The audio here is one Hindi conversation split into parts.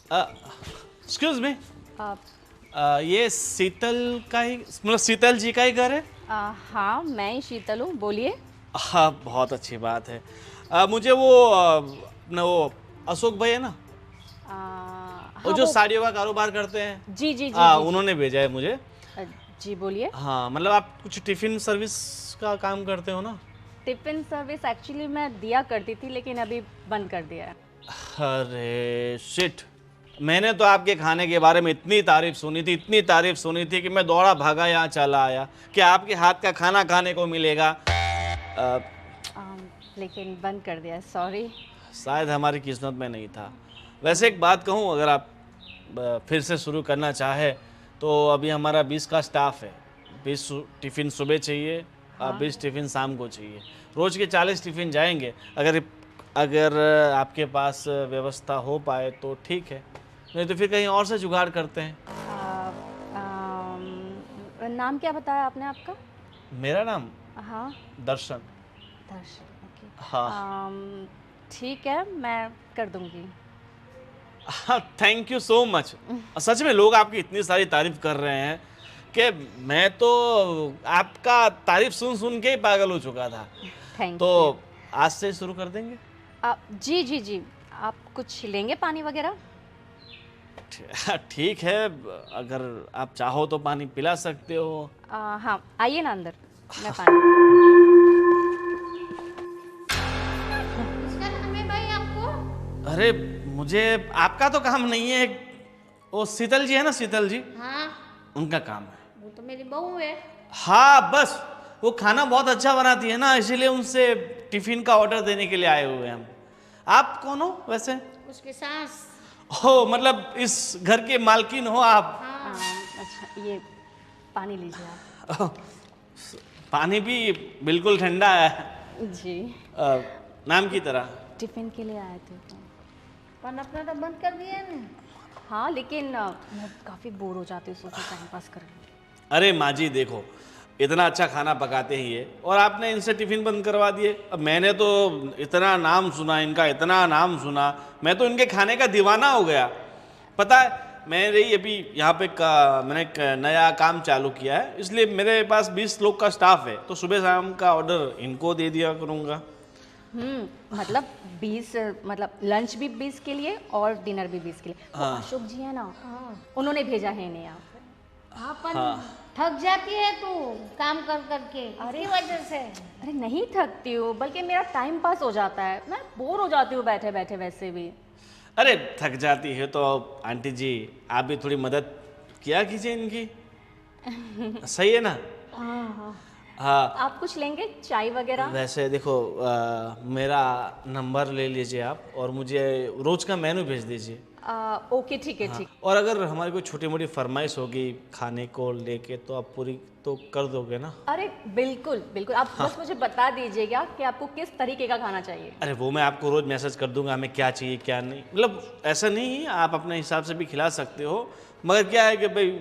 एक्सक्यूज मी, आप ये शीतल का ही मतलब शीतल जी का ही घर है? हाँ, मैं ही शीतल हूँ, बोलिए। हाँ, बहुत अच्छी बात है। मुझे वो अपना वो अशोक भाई है ना, वो हाँ जो वो साड़ियों का कारोबार करते हैं, जी जी जी जी जी। उन्होंने भेजा है मुझे। अ, जी बोलिए। हाँ, मतलब आप कुछ टिफिन सर्विस का काम करते हो ना? टिफ़िन सर्विस एक्चुअली मैं दिया करती थी लेकिन अभी बंद कर दिया है। अरे शिट, मैंने तो आपके खाने के बारे में इतनी तारीफ सुनी थी, इतनी तारीफ सुनी थी कि मैं दौड़ा भागा यहाँ चला आया कि आपके हाथ का खाना खाने को मिलेगा। लेकिन बंद कर दिया है, सॉरी। शायद हमारी किस्मत में नहीं था। वैसे एक बात कहूँ, अगर आप फिर से शुरू करना चाहे तो अभी हमारा 20 का स्टाफ है। 20 टिफ़िन सुबह चाहिए, हाँ 20 टिफ़िन शाम को चाहिए। रोज़ के 40 टिफ़िन जाएंगे। अगर अगर आपके पास व्यवस्था हो पाए तो ठीक है, नहीं तो फिर कहीं और से जुगाड़ करते हैं। नाम क्या बताया आपने आपका? मेरा नाम हाँ, दर्शन। दर्शन, ओके। हाँ। ठीक है, मैं कर दूंगी। हाँ, थैंक यू सो मच। सच में लोग आपकी इतनी सारी तारीफ कर रहे हैं कि मैं तो आपका तारीफ सुन सुन के ही पागल हो चुका था। तो थैंक यू। आज से शुरू कर देंगे? जी जी जी। आप कुछ लेंगे पानी वगैरह? ठीक है, अगर आप चाहो तो पानी पिला सकते हो। हाँ, आइए ना अंदर, मैं पानी। किसका काम है भाई आपको? अरे, मुझे आपका तो काम नहीं है। वो शीतल जी है ना, शीतल जी, हाँ, उनका काम है। वो तो मेरी बहू है। हाँ, बस वो खाना बहुत अच्छा बनाती है ना, इसीलिए उनसे टिफिन का ऑर्डर देने के लिए आए हुए हैं हम। आप कौन हो वैसे? उसकी सास। हो, मतलब इस घर के मालकिन हो आप? हाँ, अच्छा, ये पानी लीजिए आप। ओह, पानी भी बिल्कुल ठंडा है। जी, अ, नाम की तरह। टिफ़िन के लिए आए थे तो। पर अपना तो बंद कर दिया ना। हाँ, लेकिन मैं काफ़ी बोर हो जाती हूँ, सोचा टाइम पास कर लूँ। अरे माँ जी देखो, इतना अच्छा खाना पकाते ही है और आपने इनसे टिफिन बंद करवा दिए। अब मैंने तो इतना नाम सुना इनका, इतना नाम सुना, मैं तो इनके खाने का दीवाना हो गया। पता है, मेरे ही अभी यहाँ पे मैंने एक नया काम चालू किया है, इसलिए मेरे पास 20 लोग का स्टाफ है, तो सुबह शाम का ऑर्डर इनको दे दिया करूँगा। मतलब 20, मतलब लंच भी 20 के लिए और डिनर भी 20 के लिए। वो हाँ। अशोक जी है ना, हाँ, उन्होंने भेजा है इन्हें यहाँ पे। हाँ, पर हाँ। थक जाती है तू काम कर करके, इसकी वजह से। अरे नहीं थकती हूँ, बल्कि मेरा टाइम पास हो जाता है, मैं बोर हो जाती हूँ बैठे बैठे वैसे भी। अरे थक जाती है तो आंटी जी आप भी थोड़ी मदद किया कीजिए इनकी। सही है ना? हाँ हाँ। हाँ। आप कुछ लेंगे चाय वगैरह? वैसे देखो, मेरा नंबर ले लीजिए आप और मुझे रोज का मेनू भेज दीजिए। ओके, ठीक है हाँ, ठीक। और अगर हमारी कोई छोटी मोटी फरमाइश होगी खाने को लेके तो आप पूरी तो कर दोगे ना? अरे बिल्कुल बिल्कुल, आप बस मुझे बता दीजिएगा कि आपको किस तरीके का खाना चाहिए। अरे वो मैं आपको रोज मैसेज कर दूंगा हमें क्या चाहिए क्या नहीं, मतलब ऐसा नहीं, आप अपने हिसाब से भी खिला सकते हो, मगर क्या है कि भाई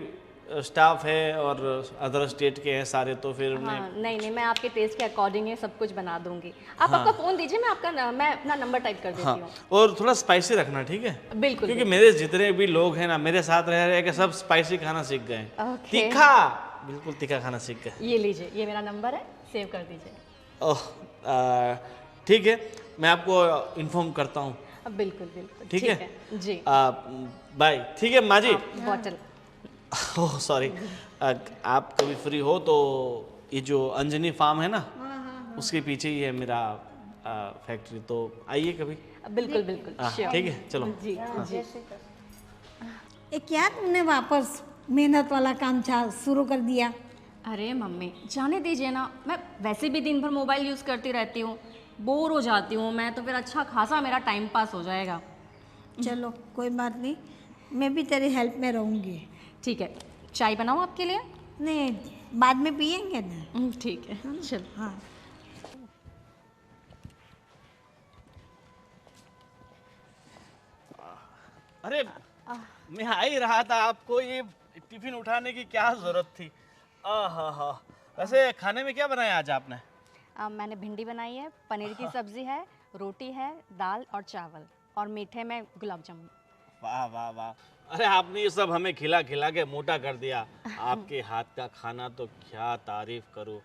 स्टाफ है और अदर स्टेट के हैं सारे, तो फिर उन्हें। हाँ, नहीं नहीं, मैं आपके टेस्ट के अकॉर्डिंग ये सब कुछ बना दूंगी। आप हाँ। आपका फ़ोन दीजिए, मैं अपना नंबर टाइप कर हाँ, देती हूँ। और थोड़ा स्पाइसी रखना, ठीक है? बिल्कुल क्योंकि बिल्कुल। मेरे जितने भी लोग हैं ना, मेरे साथ रह रहे के सब स्पाइसी खाना सीख गए हैं। ओके। तीखा, बिल्कुल तीखा खाना सीख गए। ये लीजिए, ये मेरा नंबर है, सेव कर दीजिए। ओह, ठीक है, मैं आपको इन्फॉर्म करता हूँ। बिल्कुल बिल्कुल, ठीक है? जी। बाय। ठीक है माँ जी। बॉटल। Oh sorry. आप कभी फ्री हो तो ये जो अंजनी फार्म है ना, उसके पीछे ही है मेरा फैक्ट्री, तो आइए कभी। बिल्कुल बिल्कुल, हाँ, श्योर। ठीक है, चलो। जी जी। ये क्या तुमने वापस मेहनत वाला काम शुरू कर दिया? अरे मम्मी जाने दीजिए ना, मैं वैसे भी दिन भर मोबाइल यूज़ करती रहती हूँ, बोर हो जाती हूँ मैं, तो फिर अच्छा खासा मेरा टाइम पास हो जाएगा। चलो कोई बात नहीं, मैं भी तेरी हेल्प में रहूँगी। ठीक है, चाय बनाऊँ आपके लिए? नहीं, बाद में पियेंगे ना। ठीक है, चलो। हाँ। अरे मैं आ ही रहा था, आपको ये टिफिन उठाने की क्या जरूरत थी? हा। वैसे खाने में क्या बनाया आज आपने? मैंने भिंडी बनाई है, पनीर की सब्ज़ी है, रोटी है, दाल और चावल, और मीठे में गुलाब जामुन। वाह वाह वाह, अरे आपने ये सब हमें खिला खिला के मोटा कर दिया। आपके हाथ का खाना तो क्या तारीफ करूं।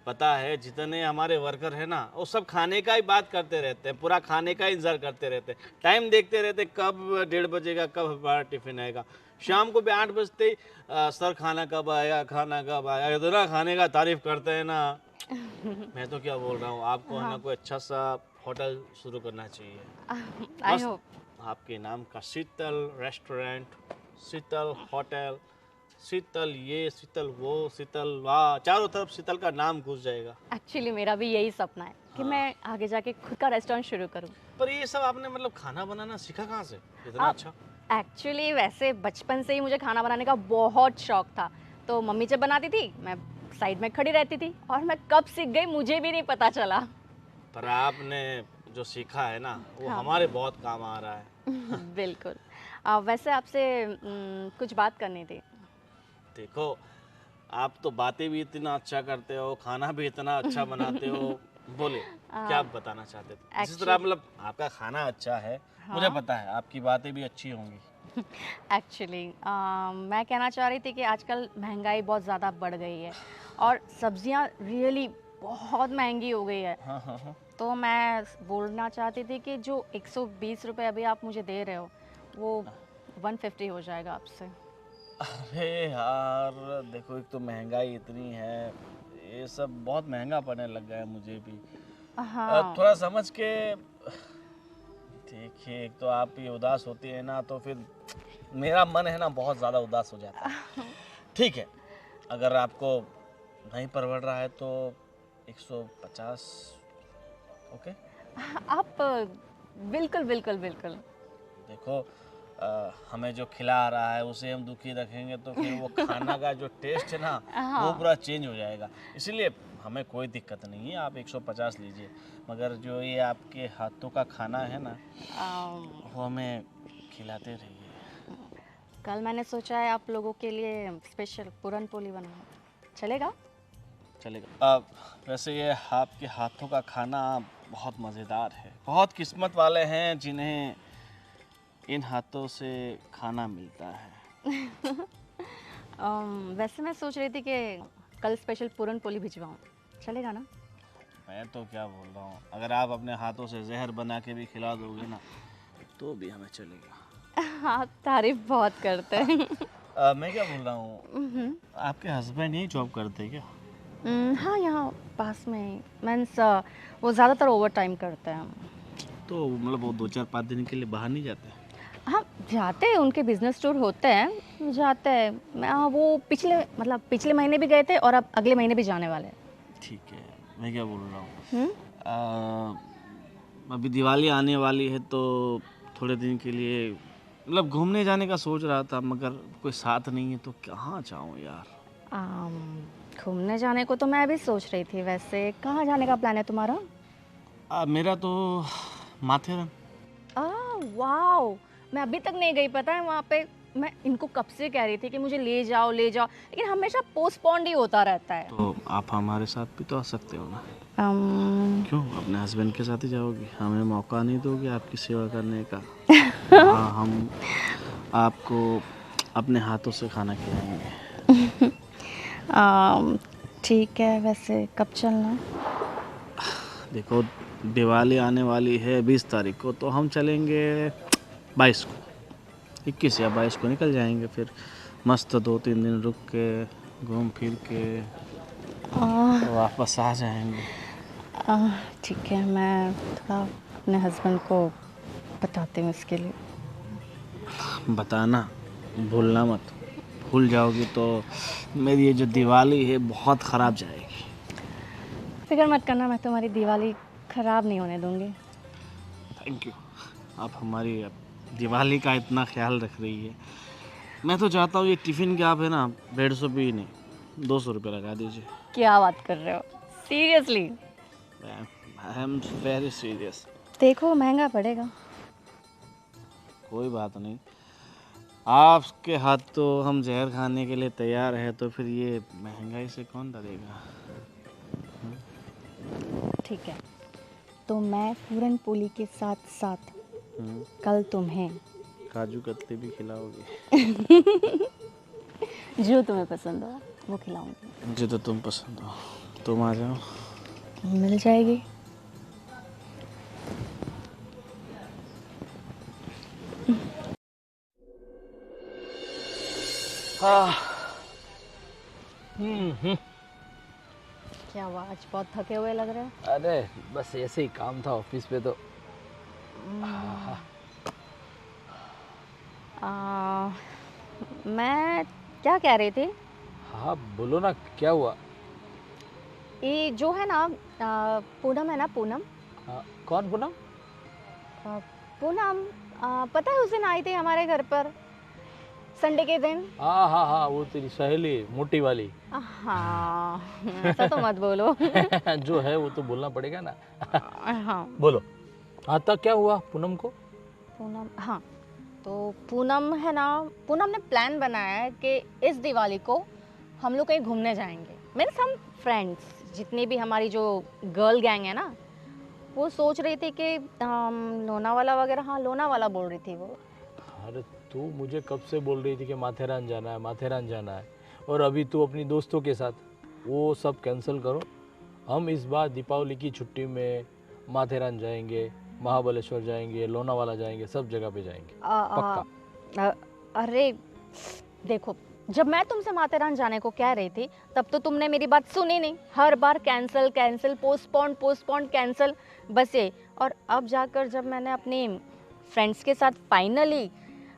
पता है जितने हमारे वर्कर हैं ना, वो सब खाने का ही बात करते रहते हैं, पूरा खाने का इंतजार करते रहते हैं, टाइम देखते रहते कब 1:30 बजेगा, कब हमारा टिफिन आएगा। शाम को भी 8 बजते ही सर खाना कब आएगा, खाना कब आएगा, इतना खाने का तारीफ करते हैं ना। मैं तो क्या बोल रहा हूँ, आपको है ना कोई अच्छा सा होटल शुरू करना चाहिए। आई मस्त, होप। आपके नाम का शीतल रेस्टोरेंट, शीतल होटल, शीतल ये शीतल वो शीतल वाह, चारों तरफ शीतल का नाम घुस जाएगा। एक्चुअली मेरा भी यही सपना है कि मैं आगे जाके खुद का रेस्टोरेंट शुरू करूँ। पर ये सब आपने मतलब खाना बनाना सीखा कहाँ से इतना अच्छा? एक्चुअली वैसे बचपन से ही मुझे खाना बनाने का बहुत शौक था। तो मम्मी जब बनाती थी मैं साइड में खड़ी रहती थी, और मैं कब सीख गई मुझे भी नहीं पता चला। पर आपने जो सीखा है ना वो हमारे बहुत काम आ रहा है। बिल्कुल। वैसे आपसे कुछ बात करनी थी। देखो, आप तो बातें भी इतना अच्छा करते हो, खाना भी इतना अच्छा बनाते हो। बोले क्या बताना चाहते थे? जिस तरह मतलब आपका खाना अच्छा है, मुझे पता है आपकी बातें भी अच्छी होंगी। एक्चुअली मैं कहना चाह रही थी कि आजकल महंगाई बहुत ज़्यादा बढ़ गई है और सब्जियां रियली बहुत महंगी हो गई है। हाँ हाँ हाँ। तो मैं बोलना चाहती थी कि जो 120 रुपये अभी आप मुझे दे रहे हो वो 150 हो जाएगा आपसे। अरे यार देखो, एक तो महंगाई इतनी है, ये सब बहुत महंगा पड़ने लग गया है मुझे भी। हाँ। थोड़ा समझ के देखिए, एक तो आप ये उदास होती है ना, तो फिर मेरा मन है ना बहुत ज़्यादा उदास हो जाता है। ठीक है, अगर आपको नहीं परवड़ रहा है तो 150। ओके। आप बिल्कुल बिल्कुल बिल्कुल। देखो, हमें जो खिला रहा है उसे हम दुखी रखेंगे तो फिर वो खाना का जो टेस्ट है ना वो पूरा चेंज हो जाएगा। इसीलिए हमें कोई दिक्कत नहीं है, आप 150 लीजिए, मगर जो ये आपके हाथों का खाना है ना वो हमें खिलाते रहिए। कल मैंने सोचा है आप लोगों के लिए स्पेशल पूरन पोली बनाऊं, चलेगा? चलेगा। वैसे ये आपके हाथों का खाना बहुत मज़ेदार है, बहुत किस्मत वाले हैं जिन्हें इन हाथों से खाना मिलता है। वैसे मैं सोच रही थी कि कल स्पेशल पूरन पोली भिजवाऊं, चलेगा ना? मैं तो क्या बोल रहा हूँ, अगर आप अपने हाथों से जहर बना के भी खिला दोगे ना तो भी हमें चलेगा। आप तारीफ बहुत करते हैं। मैं क्या बोल रहा हूँ, आपके हस्बैंड यही जॉब करते हैं क्या? हाँ, यहाँ पास में मीन्स वो ज़्यादातर ओवर टाइम करते हैं। तो मतलब वो 2-4-5 दिन के लिए बाहर नहीं जाते? हाँ, जाते हैं, उनके बिजनेस टूर होते हैं, जाते हैं। वो पिछले महीने भी गए थे और अब अगले महीने भी जाने वाले हैं। ठीक है, मैं क्या बोल रहा हूँ, अभी दिवाली आने वाली है तो थोड़े दिन के लिए मतलब घूमने जाने का सोच रहा था, मगर कोई साथ नहीं है तो कहाँ जाऊँ यार। घूमने जाने को तो मैं भी सोच रही थी। वैसे कहाँ जाने का प्लान है तुम्हारा? मेरा तो माथेरन। वाओ, मैं अभी तक नहीं गई, पता है वहाँ पे। मैं इनको कब से कह रही थी कि मुझे ले जाओ ले जाओ, लेकिन हमेशा पोस्टपोन्ड ही होता रहता है। तो आप हमारे साथ भी तो आ सकते हो ना। um, क्यों अपने हस्बैंड के साथ ही जाओगी, हमें मौका नहीं दोगे आपकी सेवा करने का? हाँ, हम आपको अपने हाथों से खाना खिलाएंगे। ठीक है, वैसे कब चलना? देखो, दिवाली आने वाली है 20 तारीख को, तो हम चलेंगे 22 को, 21 या 22 को निकल जाएंगे। फिर मस्त 2-3 दिन रुक के घूम फिर के वापस आ जाएंगे। ठीक है, मैं थोड़ा अपने हस्बैंड को बताती हूँ इसके लिए। बताना भूलना मत, भूल जाओगी तो मेरी ये जो दिवाली है बहुत ख़राब जाएगी। फिक्र मत करना, मैं तुम्हारी दिवाली ख़राब नहीं होने दूँगी। थैंक यू, आप हमारी दिवाली का इतना ख्याल रख रही है। मैं तो चाहता हूँ ये टिफ़िन के आप है ना 150 भी नहीं 200 रुपये लगा दीजिए। क्या बात कर रहे हो, seriously? I am very serious. देखो महंगा पड़ेगा। कोई बात नहीं, आपके हाथ तो हम जहर खाने के लिए तैयार है, तो फिर ये महंगाई से कौन डरेगा? ठीक है, तो मैं पूरन पोली के साथ साथ कल तुम्हें काजू कतली भी खिलाओगी? जो तुम्हें पसंद हो वो खिलाऊंगी। मुझे तो तुम पसंद हो, तुम आ जाओ। मिल जाएगी। क्या हुआ, आज बहुत थके हुए लग रहे हो? अरे बस ऐसे ही काम था ऑफिस पे तो। मैं क्या कह रही थी, हाँ बोलो ना, क्या हुआ? ये जो है ना पूनम है ना, पूनम। कौन पूनम? पूनम पता है उस दिन आई थी हमारे घर पर संडे के दिन। हाँ हाँ हाँ, वो तेरी सहेली मोटी वाली। हाँ ऐसा तो मत बोलो। जो है वो तो बोलना पड़ेगा ना। हाँ बोलो। हाँ तब क्या हुआ पूनम को? पूनम, हाँ तो पूनम है ना, पूनम ने प्लान बनाया है कि इस दिवाली को हम लोग कहीं घूमने जाएंगे। मीन्स हम फ्रेंड्स जितनी भी हमारी जो गर्ल गैंग है ना, वो सोच रही थी कि हम लोनावाला वगैरह, हाँ लोनावाला बोल रही थी वो। अरे तू मुझे कब से बोल रही थी कि माथेरान जाना है, माथेरान जाना है, और अभी तू अपनी दोस्तों के साथ। वो सब कैंसिल करो। हम इस बार दीपावली की छुट्टी में माथेरान जाएंगे, महाबलेश्वर जाएंगे, लोनावाला जाएंगे, सब जगह पे जाएंगे पक्का। अरे देखो, जब मैं तुमसे माथेरान जाने को कह रही थी तब तो तुमने मेरी बात सुनी नहीं। हर बार cancel cancel, postpone postpone, cancel, बस ये। और अब जाकर जब मैंने अपनी फ्रेंड्स के साथ फाइनली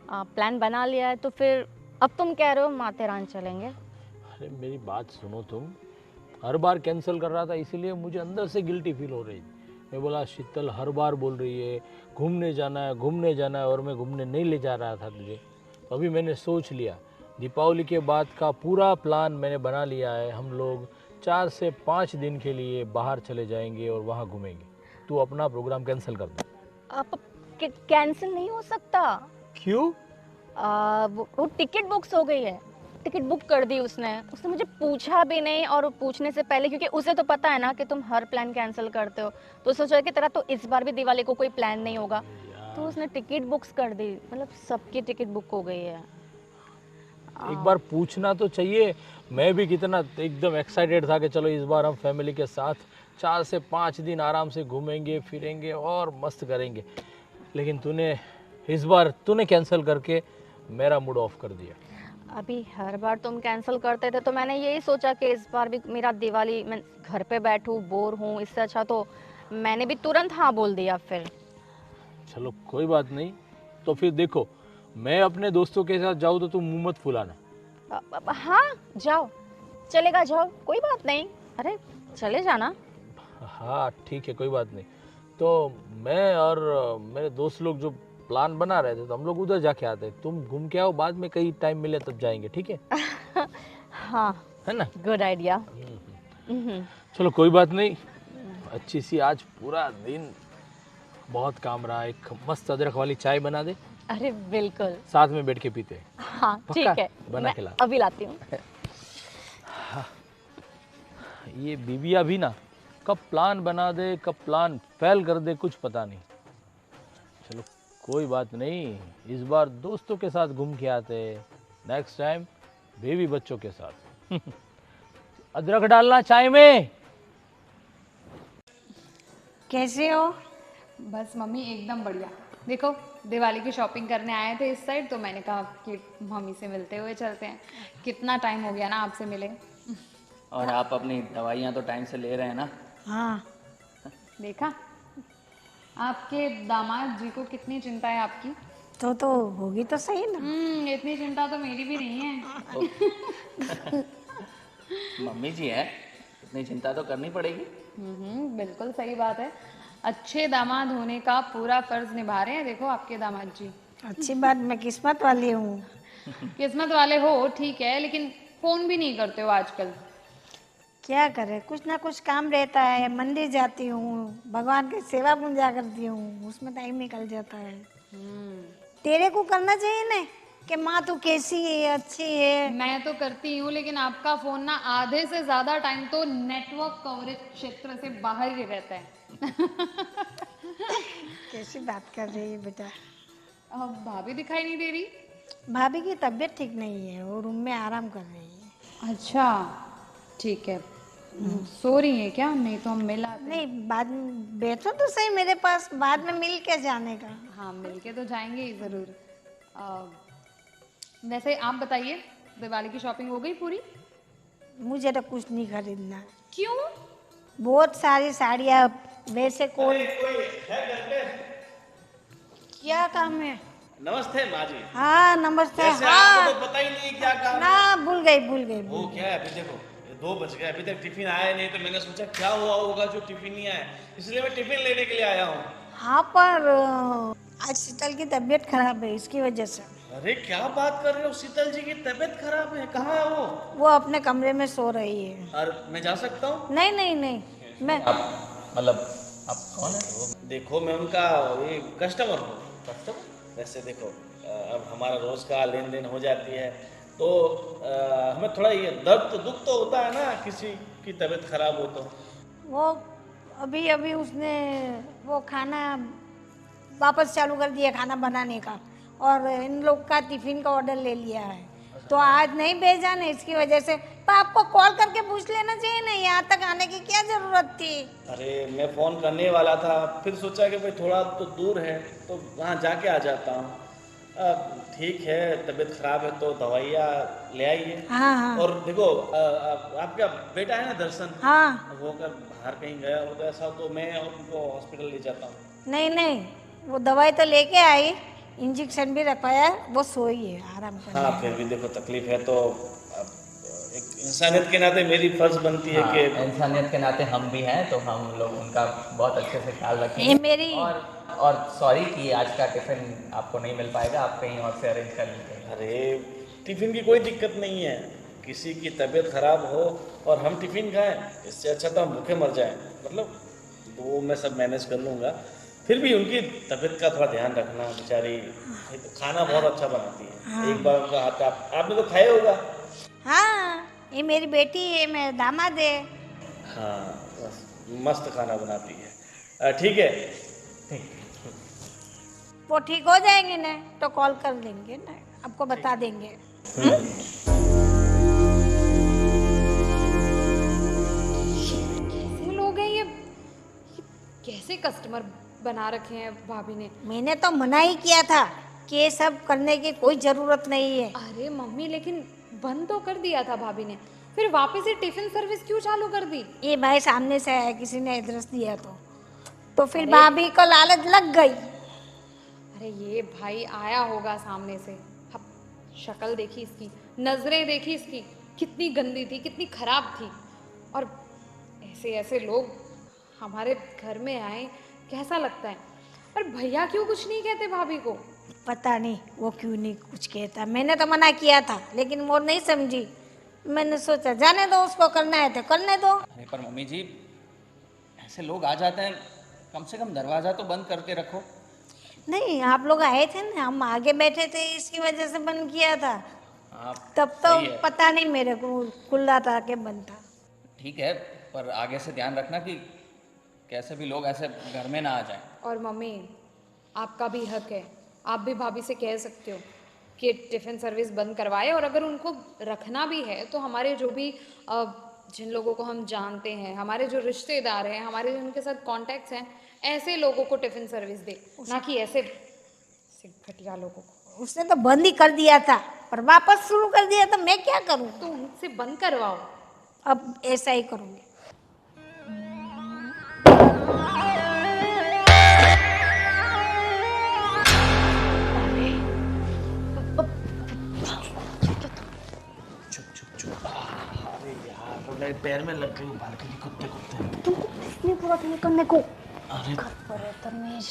प्लान बना लिया है, तो फिर अब तुम कह रहे हो माथेरान चलेंगे। अरे मेरी बात सुनो, तुम हर बार कैंसिल कर रहा था, इसीलिए मुझे अंदर से गिल्टी फील हो रही। मैं बोला शीतल हर बार बोल रही है घूमने जाना है, घूमने जाना है, और मैं घूमने नहीं ले जा रहा था तुझे। तो अभी मैंने सोच लिया, दीपावली के बाद का पूरा प्लान मैंने बना लिया है। हम लोग 4 से 5 दिन के लिए बाहर चले जाएंगे और वहाँ घूमेंगे। तू अपना प्रोग्राम कैंसिल कर दे। अब कैंसिल नहीं हो सकता। क्यों? वो टिकट बुक्स हो गई है। टिकट बुक कर दी उसने मुझे पूछा भी नहीं, और पूछने से पहले, क्योंकि उसे तो पता है ना कि तुम हर प्लान कैंसिल करते हो, तो सोचा कि तेरा तो इस बार भी दिवाली को कोई प्लान नहीं होगा, तो उसने टिकट बुक्स कर दी। मतलब सबकी टिकट बुक हो गई है। एक बार पूछना तो चाहिए। मैं भी कितना एकदम एक्साइटेड था कि चलो इस बार हम फैमिली के साथ 4 से 5 दिन आराम से घूमेंगे फिरेंगे और मस्त करेंगे, लेकिन इस बार तूने कैंसिल करके मेरा मूड ऑफ कर दिया। अभी हर बार तुम कैंसिल करते थे, तो मैंने यही सोचा कि इस बार भी मेरा दिवाली, मैं घर पे बैठूं बोर हूँ, इससे अच्छा तो मैंने भी तुरंत हाँ बोल दिया। फिर चलो कोई बात नहीं, तो फिर देखो मैं अपने दोस्तों के साथ जाऊँ तो तुम मुंह मत फुलाना। हाँ जाओ, चलेगा, जाओ, कोई बात नहीं। अरे चले जाना। हाँ ठीक है, कोई बात नहीं। तो मैं और मेरे दोस्त लोग जो प्लान बना रहे थे, तो हम लोग उधर जाके आते हैं। तुम घूम के आओ, बाद में कहीं टाइम मिले तब जाएंगे, ठीक है? हाँ है ना? Good idea. चलो कोई बात नहीं। अच्छी सी आज पूरा दिन बहुत काम रहा। एक मस्त अदरक वाली चाय बना दे, अरे बिल्कुल, साथ में बैठ के पीते हैं। हाँ ठीक पक्का? है, बना मैं के ला। अभी लाती हूँ। ये बीबिया भी ना कब प्लान बना दे कब प्लान फेल कर दे, कुछ पता नहीं। चलो कोई बात नहीं, इस बार दोस्तों के साथ घूम के आते, नेक्स्ट टाइम बेबी बच्चों के साथ। अदरक डालना चाय में। कैसे हो? बस मम्मी एकदम बढ़िया। देखो दिवाली की शॉपिंग करने आए थे इस साइड, तो मैंने कहा कि मम्मी से मिलते हुए चलते हैं। कितना टाइम हो गया ना आपसे मिले। और आप अपनी दवाइयाँ तो टाइम से ले रहे हैं ना? हाँ, देखा, आपके दामाद जी को कितनी चिंता है आपकी। तो होगी तो सही ना। इतनी चिंता तो मेरी भी नहीं है। मम्मी जी है, इतनी चिंता तो करनी पड़ेगी। बिल्कुल सही बात है। अच्छे दामाद होने का पूरा फर्ज निभा रहे हैं। देखो आपके दामाद जी। अच्छी बात, मैं किस्मत वाली हूँ। किस्मत वाले हो ठीक है, लेकिन फोन भी नहीं करते हो आजकल। क्या करे, कुछ ना कुछ काम रहता है। मंदिर जाती हूँ, भगवान की सेवा पूजा करती हूँ, उसमें टाइम निकल जाता है। तेरे को करना चाहिए ना कि माँ तू कैसी है, अच्छी है। मैं तो करती हूँ, लेकिन आपका फोन ना आधे से ज्यादा टाइम तो नेटवर्क कवरेज क्षेत्र से बाहर ही रहता है। कैसी बात कर रही है बेटा? भाभी दिखाई नहीं दे रही। भाभी की तबीयत ठीक नहीं है, वो रूम में आराम कर रही है। अच्छा ठीक है, सो रही है क्या? नहीं तो हम मिल आते। नहीं, बाद में बैठो तो सही मेरे पास, बाद में मिल के जाने का। हाँ मिल के तो जाएंगे ही ज़रूर। वैसे आप बताइए, दिवाली की शॉपिंग हो गई पूरी? मुझे तो कुछ नहीं खरीदना। क्यों? बहुत सारी साड़ियाँ, वैसे कोई क्या काम है? नमस्ते माँ जी। हाँ नमस्ते। कैसे? हाँ आपको तो पता ही नहीं है क्या काम है। ना, भूल गई। वो क्या है, अभी देखो ये 2 बज गए, अभी तक टिफिन आया नहीं, तो मैंने सोचा क्या हुआ होगा जो टिफिन नहीं आया, इसलिए मैं टिफिन लेने के लिए आया हूँ। हाँ पर आज शीतल की तबीयत खराब है, इसकी वजह से। अरे क्या बात कर रहे हो, शीतल जी की तबीयत खराब है? कहाँ है वो? वो अपने कमरे में सो रही है। और मैं जा सकता हूँ? नहीं, मैं आप मतलब आप कौन है? देखो मैं उनका ये कस्टमर हूँ। कस्टमर? वैसे देखो अब हमारा रोज का लेन देन हो जाती है, तो हमें थोड़ा ये दर्द तो दुख तो होता है ना, किसी की तबीयत खराब हो तो। वो अभी उसने वो खाना वापस चालू कर दिया, खाना बनाने का, और इन लोग का टिफिन का ऑर्डर ले लिया है, तो आज नहीं भेजा ना, इसकी वजह से। तो आपको कॉल करके पूछ लेना चाहिए ना, यहाँ तक आने की क्या जरूरत थी? अरे मैं फ़ोन करने वाला था, फिर सोचा कि भाई थोड़ा तो दूर है तो वहाँ जाके आ जाता हूँ। ठीक है, तबीयत खराब है तो दवाइयाँ ले आइए। हाँ। और देखो आपका बेटा है ना दर्शन, हाँ। वो अगर बाहर कहीं गया हो तो ऐसा तो मैं उनको हॉस्पिटल ले जाता हूँ। नहीं, वो दवाई तो लेके आई, इंजेक्शन भी रखवाया, वो सोई है, आराम कर। हाँ फिर भी देखो तकलीफ है तो अब एक इंसानियत के नाते मेरी फर्ज बनती है हाँ, कि इंसानियत के नाते हम भी हैं, तो हम लोग उनका बहुत अच्छे से ख्याल ये रखेंगे। मेरी और सॉरी कि आज का टिफिन आपको नहीं मिल पाएगा, आप कहीं और से अरेंज कर लीजिएगा। अरे टिफ़िन की कोई दिक्कत नहीं है, किसी की तबीयत खराब हो और हम टिफ़िन खाएं, इससे अच्छा तो हम भूखे मर जाएं। मतलब वो मैं सब मैनेज कर लूँगा, फिर भी उनकी तबीयत का थोड़ा ध्यान रखना। बेचारी खाना बहुत अच्छा बनाती है। एक बार उनका हाथ आपने तो खाया होगा। हाँ, ये मेरी बेटी है, मेरा दामाद है। हाँ बस मस्त खाना बनाती है। ठीक है, वो ठीक हो जाएंगे ना तो कॉल कर देंगे ना, आपको बता देंगे। कैसे लोग हैं ये कैसे कस्टमर बना रखे हैं भाभी ने? मैंने तो मना ही किया था कि ये सब करने की कोई जरूरत नहीं है। अरे मम्मी, लेकिन बंद तो कर दिया था भाभी ने, फिर वापस से टिफिन सर्विस क्यों चालू कर दी? ये भाई सामने से आया, किसी ने एड्रेस दिया तो फिर भाभी को लालच लग गई। अरे ये भाई आया होगा सामने से, अब शक्ल देखी इसकी, नजरें देखी इसकी, कितनी गंदी थी, कितनी खराब थी। और ऐसे ऐसे लोग हमारे घर में आए, कैसा लगता है? और भैया क्यों कुछ नहीं कहते भाभी को? पता नहीं वो क्यों नहीं कुछ कहता, मैंने तो मना किया था लेकिन वो नहीं समझी। मैंने सोचा जाने दो, उसको करना है तो करने दो। अरे पर मम्मी जी, ऐसे लोग आ जाते हैं, कम से कम दरवाज़ा तो बंद करके रखो। नहीं, आप लोग आए थे ना, हम आगे बैठे थे, इसकी वजह से बंद किया था। आप तब तो सही है। पता नहीं मेरे को खुला था कि बंद था। ठीक है, पर आगे से ध्यान रखना कि कैसे भी लोग ऐसे घर में ना आ जाएं। और मम्मी, आपका भी हक है, आप भी भाभी से कह सकते हो कि टिफ़िन सर्विस बंद करवाए, और अगर उनको रखना भी है तो हमारे जो भी जिन लोगों को हम जानते हैं, हमारे जो रिश्तेदार हैं, हमारे जिनके साथ कॉन्टैक्ट्स हैं, ऐसे लोगों को टिफ़िन सर्विस दे, ना कि ऐसे घटिया लोगों को। उसने तो बंद ही कर दिया था पर वापस शुरू कर दिया, तो मैं क्या करूं? तो उनसे बंद करवाओ। अब ऐसा ही करूंगी। अरे यार तो मेरे पैर में लग गई बालकनी कुत्ते कुत्ते। तुमको किसने पूरा क्लियर करने को? अरे तमेश,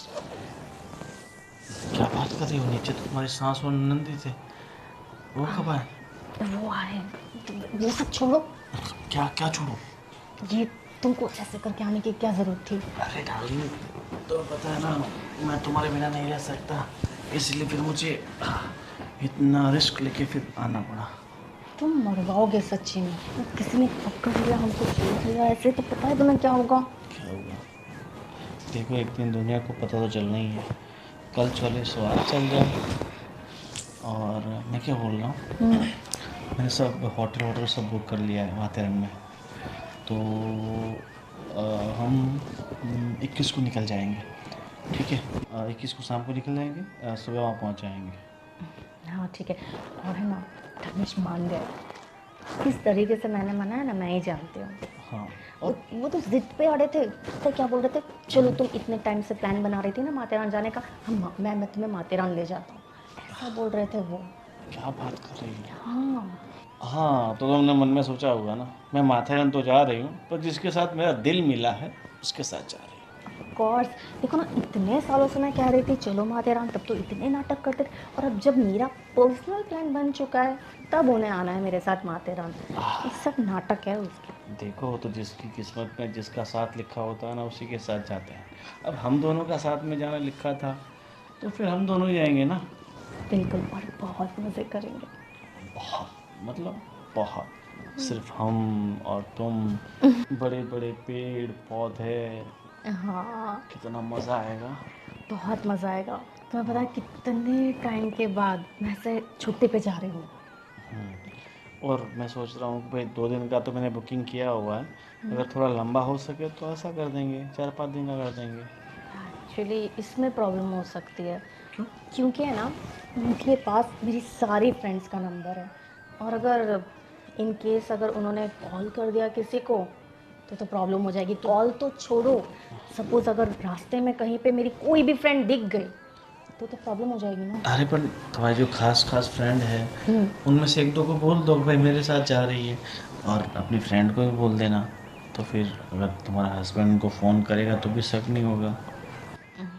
क्या बात कर रही हो? नीचे तो तुम्हारी सांस और नंदी थे, वो कब आए? वो आए, वो सब छोड़ो। क्या क्या छोड़ो? ये तुमको ऐसे करके आने की क्या जरूरत थी? अरे डार्लिंग, तो पता है ना मैं तुम्हारे बिना नहीं रह सकता, इसलिए फिर मुझे इतना रिस्क लेके फिर आना पड़ा। तुम मरवाओगे सच्ची में, किसी ने पकड़ लिया, हमको छूट लिया ऐसे, तो पता है तुम्हें क्या होगा? क्या होगा? देखो एक दिन दुनिया को पता तो चलना ही है, कल चले सो आज चल जाए। और मैं क्या बोल रहा हूँ, मैंने सब होटल सब बुक कर लिया है माथेरन में। तो हम 21 को निकल जाएंगे, ठीक है? 21 को शाम को निकल जाएंगे, सुबह वहाँ पहुँच जाएंगे। हाँ ठीक है। और है ना, धनुष मान गए। किस तरीके से मैंने मना है ना, मैं ही जानती हूँ। हाँ, वो तो जिद पे अड़े थे। तो क्या बोल रहे थे, चलो तुम इतने टाइम से प्लान बना रही थी ना माथेरान जाने का, मैं तुम्हें माथेरान ले जाता हूँ, ऐसा बोल रहे थे वो। क्या बात कर रही है? हाँ हाँ, तो तुमने मन में सोचा होगा ना, मैं माथेरन तो जा रही हूँ, पर जिसके साथ मेरा दिल मिला है उसके साथ जा रही हूँ। Of course. देखो ना, इतने सालों से मैं कह रही थी चलो माथेरान, तब तो इतने नाटक करते थे, और अब जब मेरा पर्सनल प्लान बन चुका है तब उन्हें आना है मेरे साथ माथेरान। ये सब नाटक है उसके। देखो, तो जिसकी किस्मत में जिसका साथ लिखा होता है ना, उसी के साथ जाते हैं। अब हम दोनों का साथ में जाना लिखा था, तो फिर हम दोनों ही जाएंगे ना। बिल्कुल, और बहुत मज़े करेंगे। बहुत, मतलब बहुत। सिर्फ हम और तुम, बड़े बड़े पेड़ पौधे, हाँ कितना मज़ा आएगा। बहुत मज़ा आएगा। तुम्हें पता है कितने टाइम के बाद मैं से छुट्टी पे जा रही हूँ। और मैं सोच रहा हूँ कि भाई 2 दिन का तो मैंने बुकिंग किया हुआ है, अगर थोड़ा लंबा हो सके तो ऐसा कर देंगे, 4-5 दिन का कर देंगे। एक्चुअली इसमें प्रॉब्लम हो सकती है। क्योंकि है ना, उनके पास मेरी सारी फ्रेंड्स का नंबर है, और अगर इन केस अगर उन्होंने कॉल कर दिया किसी को तो प्रॉब्लम हो जाएगी। कॉल तो छोड़ो, सपोज अगर रास्ते में कहीं पे मेरी कोई भी फ्रेंड दिख गई तो प्रॉब्लम हो जाएगी ना। अरे पर तुम्हारी जो खास फ्रेंड है, उनमें से 1-2 को बोल दो कि भाई मेरे साथ जा रही है, और अपनी फ्रेंड को भी बोल देना, तो फिर अगर तुम्हारा हस्बैंड उनको फ़ोन करेगा तो भी शक नहीं होगा।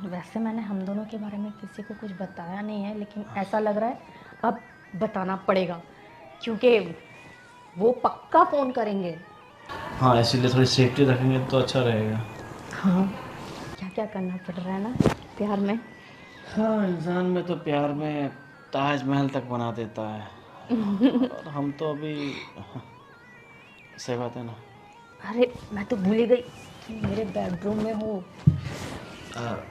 वैसे मैंने हम दोनों के बारे में किसी को कुछ बताया नहीं है, लेकिन ऐसा लग रहा है अब बताना पड़ेगा, क्योंकि वो पक्का फ़ोन करेंगे। हाँ, इसीलिए थोड़ी सेफ्टी रखेंगे तो अच्छा रहेगा। हाँ, क्या क्या करना पड़ रहा है ना प्यार में। हाँ, इंसान में तो प्यार में ताजमहल तक बना देता है, और हम तो अभी सही बात है ना। अरे मैं तो भूल ही गई कि मेरे बेडरूम में हो। और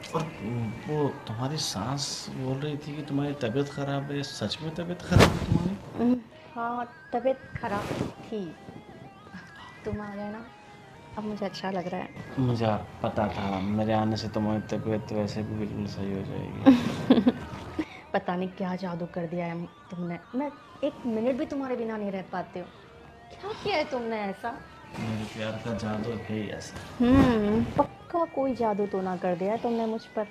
वो तुम्हारी सास बोल रही थी कि तुम्हारी तबीयत ख़राब है, सच में तबीयत ख़राब है तुम्हारी? हाँ, तबीयत खराब थी, तुम आ गए ना, अब मुझे अच्छा लग रहा है। मुझे पता था मेरे आने से तुम्हारी तबीयत वैसे भी बिल्कुल सही हो जाएगी। पता नहीं क्या जादू कर दिया है तुमने, मैं 1 मिनट भी तुम्हारे बिना नहीं रह पाती हूँ। क्या किया है तुमने ऐसा? मेरे प्यार का जादू है ही ऐसा। पक्का कोई जादू तो ना कर दिया है तुमने मुझ पर।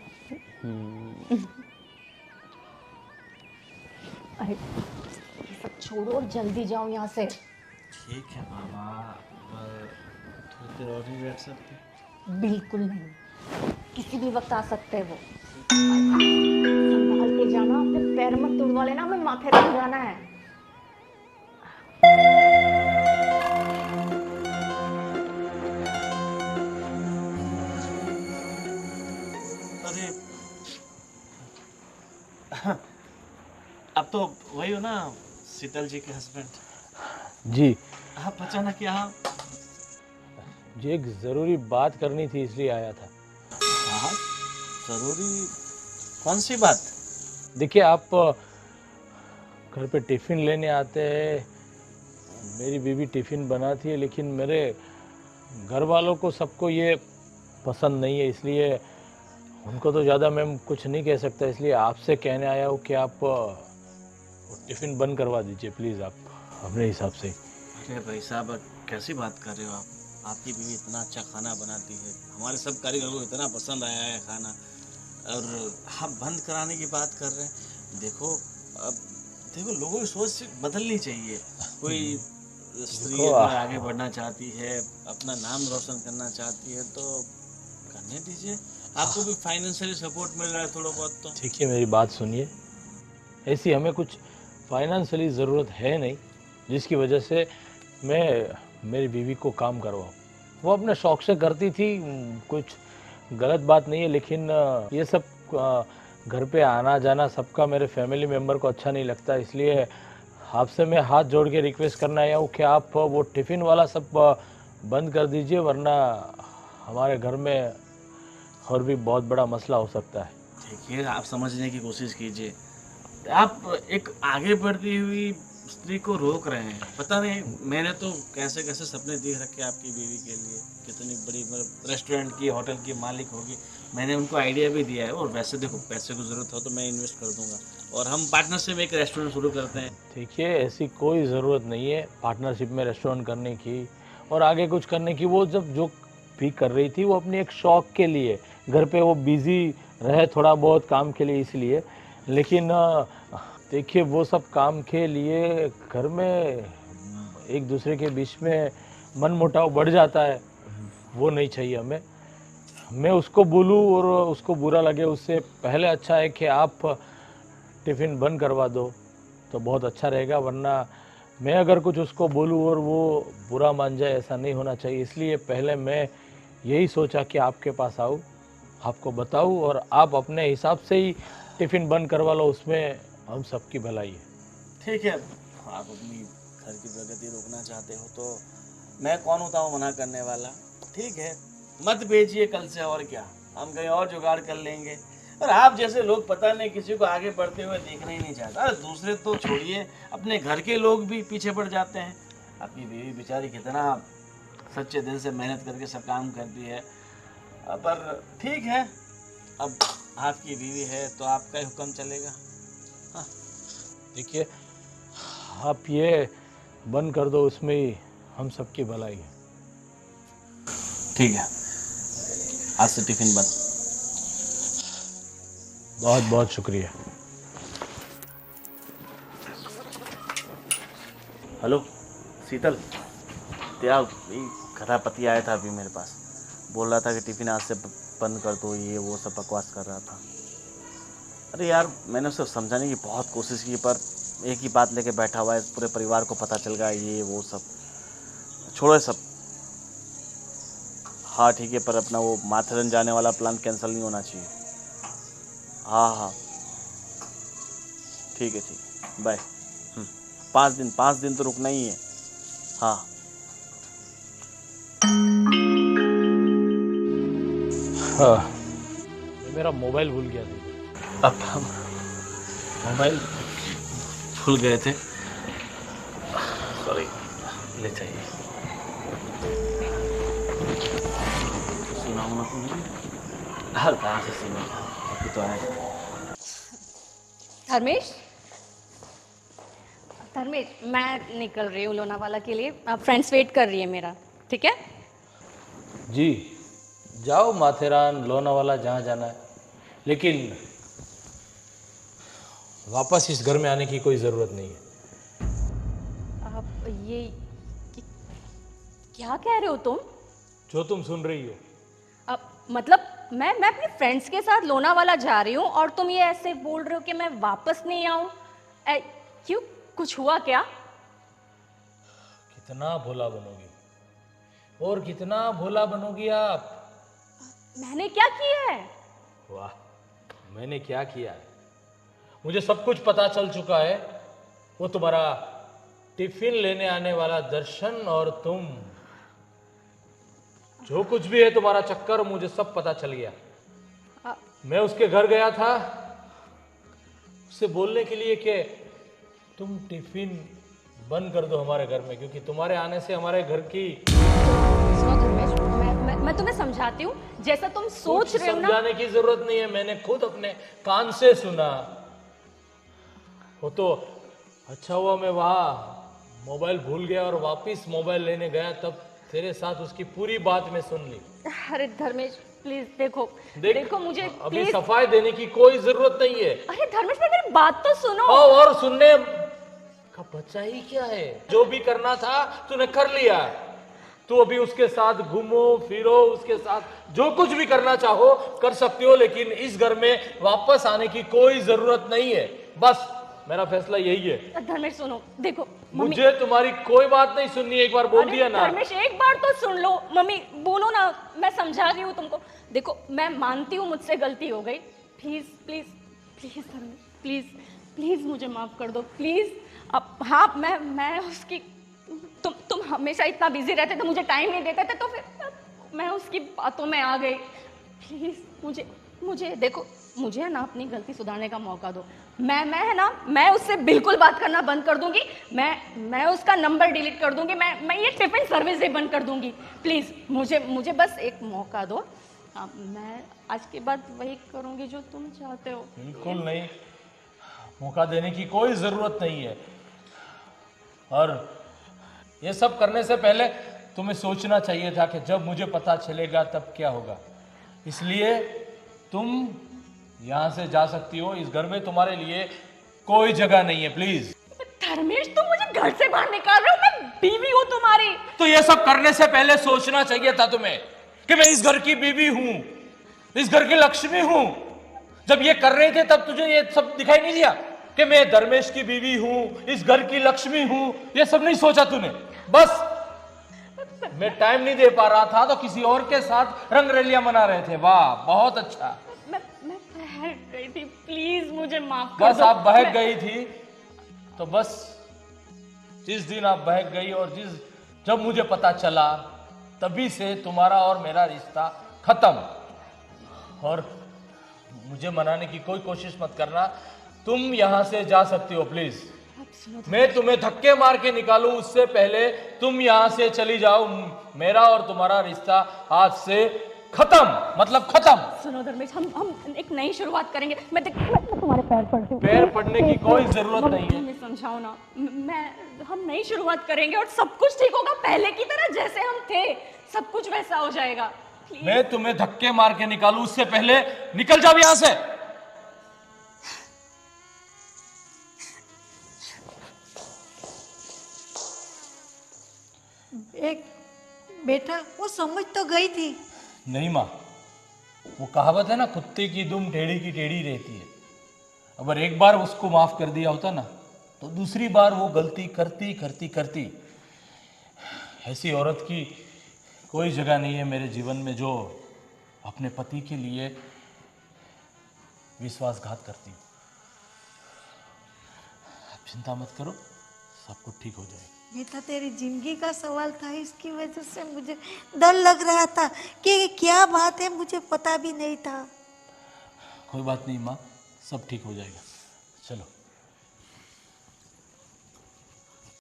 अरे ये सब छोड़ो और जल्दी जाओ यहाँ से। ठीक है बाबा, पर थोड़ी देर और नहीं बैठ सकते? बिल्कुल नहीं, किसी भी वक्त आ सकते हैं वो। संभाल के जाना, अपने पैर मत तुड़वा लेना, हमें माथेरान जाना है। अरे अब तो वही हो ना, शीतल जी के हस्बैंड? जी आप अचानक यहाँ? जी, एक ज़रूरी बात करनी थी इसलिए आया था। बात? ज़रूरी? कौन सी बात? देखिए, आप घर पे टिफ़िन लेने आते हैं, मेरी बीवी टिफ़िन बनाती है, लेकिन मेरे घर वालों को सबको ये पसंद नहीं है, इसलिए उनको तो ज़्यादा मैं कुछ नहीं कह सकता, इसलिए आपसे कहने आया हूँ कि आप टिफ़िन बंद करवा दीजिए प्लीज़, आप अपने हिसाब से। अरे भाई साहब, कैसी बात कर रहे हो आप? आपकी बीवी इतना अच्छा खाना बनाती है, हमारे सब कारीगरों को इतना पसंद आया है खाना, और आप बंद कराने की बात कर रहे हैं। देखो, अब देखो, लोगों की सोच बदलनी चाहिए। कोई स्त्री अगर आगे बढ़ना चाहती है, अपना नाम रोशन करना चाहती है, तो करने दीजिए। आपको भी फाइनेंशियली सपोर्ट मिल रहा है थोड़ा बहुत तो। देखिए, मेरी बात सुनिए, ऐसी हमें कुछ फाइनेंशियली ज़रूरत है नहीं जिसकी वजह से मैं मेरी बीवी को काम करवाऊँ। वो अपने शौक़ से करती थी, कुछ गलत बात नहीं है, लेकिन ये सब घर पे आना जाना सबका मेरे फैमिली मेम्बर को अच्छा नहीं लगता, इसलिए आपसे मैं हाथ जोड़ के रिक्वेस्ट करना आया हूँ कि आप वो टिफ़िन वाला सब बंद कर दीजिए, वरना हमारे घर में और भी बहुत बड़ा मसला हो सकता है। देखिए, आप समझने की कोशिश कीजिए। आप एक आगे बढ़ती हुई स्त्री को रोक रहे हैं। पता नहीं, मैंने तो कैसे कैसे सपने देख रखे आपकी बीवी के लिए, कितनी बड़ी मतलब रेस्टोरेंट की, होटल की मालिक होगी। मैंने उनको आइडिया भी दिया है, और वैसे देखो, पैसे की ज़रूरत हो तो मैं इन्वेस्ट कर दूंगा, और हम पार्टनरशिप में एक रेस्टोरेंट शुरू करते हैं। देखिए, ऐसी कोई ज़रूरत नहीं है पार्टनरशिप में रेस्टोरेंट करने की और आगे कुछ करने की। वो जब जो भी कर रही थी वो अपनी एक शौक के लिए, घर पे वो बिज़ी रहे थोड़ा बहुत काम के लिए इसलिए। लेकिन देखिए, वो सब काम के लिए घर में एक दूसरे के बीच में मनमुटाव बढ़ जाता है, वो नहीं चाहिए हमें। मैं उसको बोलूँ और उसको बुरा लगे, उससे पहले अच्छा है कि आप टिफ़िन बंद करवा दो तो बहुत अच्छा रहेगा। वरना मैं अगर कुछ उसको बोलूँ और वो बुरा मान जाए, ऐसा नहीं होना चाहिए। इसलिए पहले मैं यही सोचा कि आपके पास आऊँ, आपको बताऊँ, और आप अपने हिसाब से ही टिफ़िन बंद करवा लो, उसमें हम सबकी भलाई है। ठीक है, आप अपनी घर की प्रगति रोकना चाहते हो तो मैं कौन होता हूँ मना करने वाला। ठीक है, मत भेजिए कल से, और क्या, हम कहीं और जुगाड़ कर लेंगे। और आप जैसे लोग पता नहीं किसी को आगे बढ़ते हुए देखना ही नहीं चाहता। अरे दूसरे तो छोड़िए, अपने घर के लोग भी पीछे पड़ जाते हैं। आपकी बीवी बेचारी कितना सच्चे दिल से मेहनत करके सब काम करती है। पर ठीक है, अब आपकी बीवी है तो आपका ही हुक्म चलेगा। देखिए, आप ये बंद कर दो, उसमें ही हम सबकी भलाई है। ठीक है, आज से टिफिन बंद। बहुत बहुत शुक्रिया। हेलो शीतल, क्या घरापति आया था अभी मेरे पास, बोल रहा था कि टिफिन आज से बंद कर दो, ये वो सब बकवास कर रहा था। अरे यार, मैंने उसे समझाने की बहुत कोशिश की, पर एक ही बात लेके बैठा हुआ है, पूरे परिवार को पता चल गया, ये वो सब। छोड़ो सब। हाँ ठीक है, पर अपना वो माथेरन जाने वाला प्लान कैंसिल नहीं होना चाहिए। हाँ हाँ ठीक है, बाय। 5 दिन तो रुकना ही है। हाँ हाँ, मैं मेरा मोबाइल भूल गया था। अब हम मोबाइल भूल गए थे, सॉरी। ले चाहिए, सुना होना तो नहीं, हर कहाँ से सुना, अभी तो आए। धर्मेश, मैं निकल रही हूँ लोनावाला के लिए। फ्रेंड्स वेट कर रही है मेरा, ठीक है? जी, जाओ माथेरान, लोनावाला, जहाँ जाना है, लेकिन वापस इस घर में आने की कोई ज़रूरत नहीं है। आप ये क्या कह रहे हो तुम? जो तुम सुन रही हो। मतलब मैं अपने फ्रेंड्स के साथ लोनावाला जा रही हूँ और तुम ये ऐसे बोल रहे हो कि मैं वापस नहीं आऊँ? क्यों, कुछ हुआ क्या? कितना भोला बनोगी, और कितना भोला बनोगी आप। मैंने क्या किया है? वाह, मैंने क्या किया है? मुझे सब कुछ पता चल चुका है। वो तुम्हारा टिफिन लेने आने वाला दर्शन, और तुम जो कुछ भी है तुम्हारा चक्कर, मुझे सब पता चल गया। मैं उसके घर गया था उससे बोलने के लिए कि तुम टिफिन बंद कर दो हमारे घर में, क्योंकि तुम्हारे आने से हमारे घर की। सुनो धर्मेश, मैं तुम्हें समझाती हूँ, जैसा तुम सोच रहे हो ना। समझाने की जरूरत नहीं है, मैंने खुद अपने कान से सुना। वो तो अच्छा हुआ मैं वहाँ मोबाइल भूल गया और वापस मोबाइल लेने गया, तब तेरे साथ उसकी पूरी बात मैं सुन ली। अरे धर्मेश प्लीज देखो मुझे अभी प्लीज। सफाई देने की कोई जरूरत नहीं है। अरे धर्मेश मेरी बात तो सुनो। और सुनने का बच्चा ही क्या है, जो भी करना था तूने कर लिया। तू अभी उसके साथ घूमो फिरो, उसके साथ जो कुछ भी करना चाहो कर सकती हो, लेकिन इस घर में वापस आने की कोई जरूरत नहीं है। बस मेरा फैसला यही है। धर्मेश सुनो, देखो मुझे तुम्हारी कोई बात नहीं सुननी, एक बार बोल दिया ना। धर्मेश एक बार तो सुन लो, मम्मी बोलो ना, मैं समझा रही हूँ तुमको। देखो मैं मानती हूँ मुझसे गलती हो गई, please please please Dharmesh please please मुझे माफ कर दो प्लीज। अब हाँ, मैं उसकी, तुम हमेशा इतना बिजी रहते थे, मुझे टाइम नहीं देते थे, तो फिर मैं उसकी बातों में आ गई। प्लीज मुझे देखो मुझे है ना अपनी गलती सुधारने का मौका दो। मैं है ना, मैं उससे बिल्कुल बात करना बंद कर दूंगी। मैं उसका नंबर डिलीट कर दूंगी। मैं ये टिफिन सर्विस भी बंद कर दूंगी। प्लीज़ मुझे बस एक मौका दो। मैं आज के बाद वही करूंगी जो तुम चाहते हो। बिल्कुल नहीं, मौका देने की कोई ज़रूरत नहीं है। और ये सब करने से पहले तुम्हें सोचना चाहिए था कि जब मुझे पता चलेगा तब क्या होगा। इसलिए तुम यहाँ से जा सकती हो। इस घर में तुम्हारे लिए कोई जगह नहीं है। प्लीज। धर्मेश, तुम मुझे घर से बाहर निकाल रहे हो। मैं बीवी हूँ तुम्हारी। तो ये सब करने से पहले सोचना चाहिए था तुम्हें कि मैं इस घर की बीवी हूं, इस घर की लक्ष्मी हूं। जब ये कर रहे थे तब तुझे ये सब दिखाई नहीं दिया कि मैं धर्मेश की बीवी हूं, इस घर की लक्ष्मी हूं? ये सब नहीं सोचा तूने? बस मैं टाइम नहीं दे पा रहा था तो किसी और के साथ रंगरलियां मना रहे थे। वाह, बहुत अच्छा। मैं बहक गई थी। प्लीज मुझे माफ कर बस दो। आप बहक गई थी तो बस जिस दिन आप बहक गई और जब मुझे पता चला तभी से तुम्हारा और मेरा रिश्ता खत्म। और मुझे मनाने की कोई कोशिश मत करना। तुम यहां से जा सकती हो प्लीज। मैं तुम्हें धक्के मार के निकालूं उससे पहले तुम यहां से चली जाओ। मेरा और तुम्हारा रिश्ता आज से खत्म, मतलब खत्म। सुनो धर्मेश, हम एक नई शुरुआत करेंगे। मैं तुम्हारे पैर पड़ती हूँ। पैर पड़ने की कोई जरूरत नहीं है। समझाओ ना। हम नई शुरुआत करेंगे और सब कुछ ठीक होगा। पहले की तरह जैसे हम थे सब कुछ वैसा हो जाएगा। मैं तुम्हें धक्के मार के निकालूं उससे पहले निकल जाओ यहां से। एक बेटा, वो समझ तो गई थी। नहीं माँ, वो कहावत है ना, कुत्ते की दुम टेढ़ी की टेढ़ी रहती है। अगर एक बार उसको माफ कर दिया होता ना तो दूसरी बार वो गलती करती करती करती। ऐसी औरत की कोई जगह नहीं है मेरे जीवन में जो अपने पति के लिए विश्वासघात करती हो। आप चिंता मत करो, सब कुछ ठीक हो जाएगा। ये तो तेरी जिंदगी का सवाल था, इसकी वजह से मुझे डर लग रहा था कि क्या बात है, मुझे पता भी नहीं था। कोई बात नहीं माँ, सब ठीक हो जाएगा। चलो।